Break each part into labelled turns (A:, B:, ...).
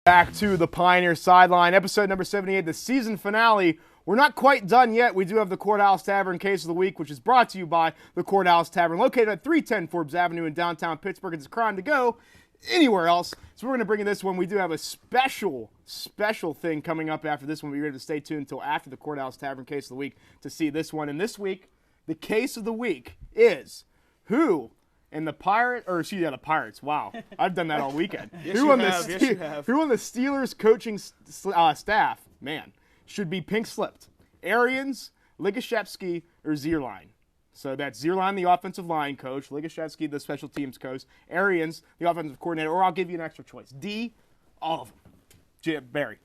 A: Back to the Pioneer Sideline, episode number 78, the season finale. We're not quite done yet. We do have the Courthouse Tavern Case of the Week, which is brought to you by the Courthouse Tavern, located at 310 Forbes Avenue in downtown Pittsburgh. It's a crime to go anywhere else. So we're going to bring in this one. We do have a special thing coming up after this one. We're going to stay tuned until after the Courthouse Tavern Case of the Week to see this one. And this week, the case of the week is who... And the the Pirates. Wow, I've done that all weekend. Who on the Steelers coaching staff, man, should be pink slipped? Arians, Ligashevsky, or Zierlein? So that's Zierlein, the offensive line coach, Ligashevsky, the special teams coach, Arians, the offensive coordinator, or I'll give you an extra choice. D, all of them. Barry.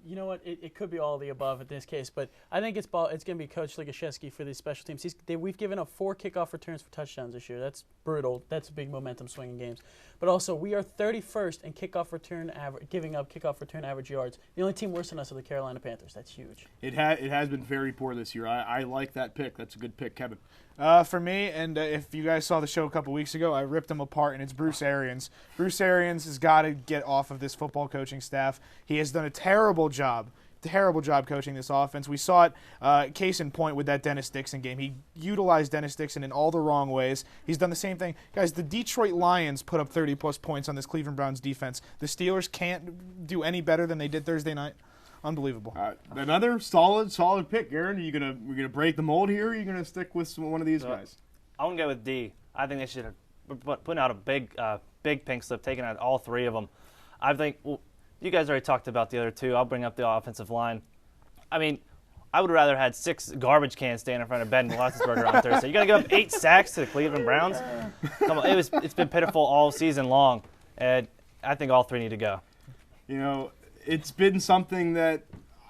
B: You know what? It could be all of the above in this case, but I think it's going to be Coach Ligashevsky for these special teams. We've given up 4 kickoff returns for touchdowns this year. That's brutal. That's a big momentum swinging games. But also, we are 31st in kickoff return average, giving up kickoff return average yards. The only team worse than us are the Carolina Panthers. That's huge.
A: It has been very poor this year. I like that pick. That's a good pick, Kevin.
C: For me, and if you guys saw the show a couple weeks ago, I ripped him apart, and it's Bruce Arians. Bruce Arians has got to get off of this football coaching staff. He has done a terrible job coaching this offense. We saw it case in point with that Dennis Dixon game. He utilized Dennis Dixon in all the wrong ways. He's done the same thing. Guys, the Detroit Lions put up 30-plus points on this Cleveland Browns defense. The Steelers can't do any better than they did Thursday night. Unbelievable.
A: Another solid pick, Aaron. Are you gonna break the mold here? Or are you gonna stick with one of these guys?
D: I want to go with D. I think they should have put out a big pink slip, taking out all 3 of them. I think you guys already talked about the other 2. I'll bring up the offensive line. I mean, I would rather had 6 garbage cans standing in front of Ben Roethlisberger on Thursday. You're gonna give up 8 sacks to the Cleveland Browns? Come on, it's been pitiful all season long, and I think all 3 need to go.
A: You know, it's been something that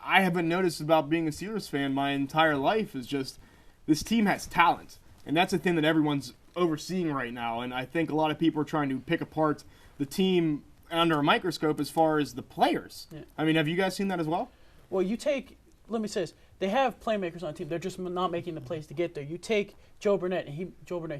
A: I haven't noticed about being a Steelers fan my entire life is just this team has talent. And that's a thing that everyone's overseeing right now. And I think a lot of people are trying to pick apart the team under a microscope as far as the players. Yeah. I mean, have you guys seen that as well?
B: Well, let me say this. They have playmakers on the team. They're just not making the plays to get there. You take Joe Burnett, and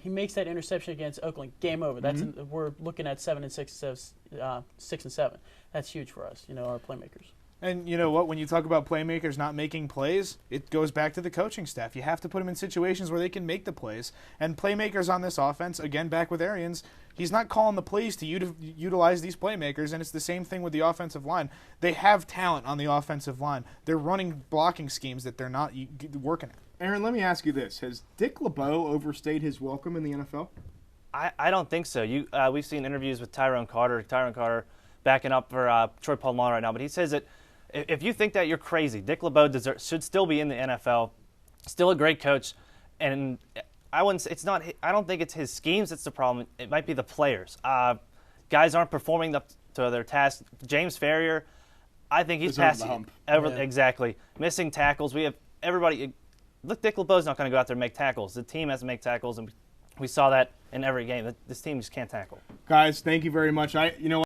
B: he makes that interception against Oakland. Game over. We're looking at 7 and 6 and 7. That's huge for us. Our playmakers.
C: And you know what? When you talk about playmakers not making plays, it goes back to the coaching staff. You have to put them in situations where they can make the plays. And playmakers on this offense, again, back with Arians, he's not calling the plays to utilize these playmakers, and it's the same thing with the offensive line. They have talent on the offensive line. They're running blocking schemes that they're not working at.
A: Aaron, let me ask you this. Has Dick LeBeau overstayed his welcome in the NFL?
D: I don't think so. We've seen interviews with Tyrone Carter backing up for Troy Polamalu right now, but he says that if you think that, you're crazy. Dick LeBeau should still be in the NFL, still a great coach, and I don't think it's his schemes that's the problem. It might be the players. Guys aren't performing up to their task. James Ferrier, I think he's passing exactly. Missing tackles. We have everybody. Look, Dick LeBeau's not going to go out there and make tackles. The team has to make tackles, and we saw that in every game. This team just can't tackle.
A: Guys, thank you very much. You know what?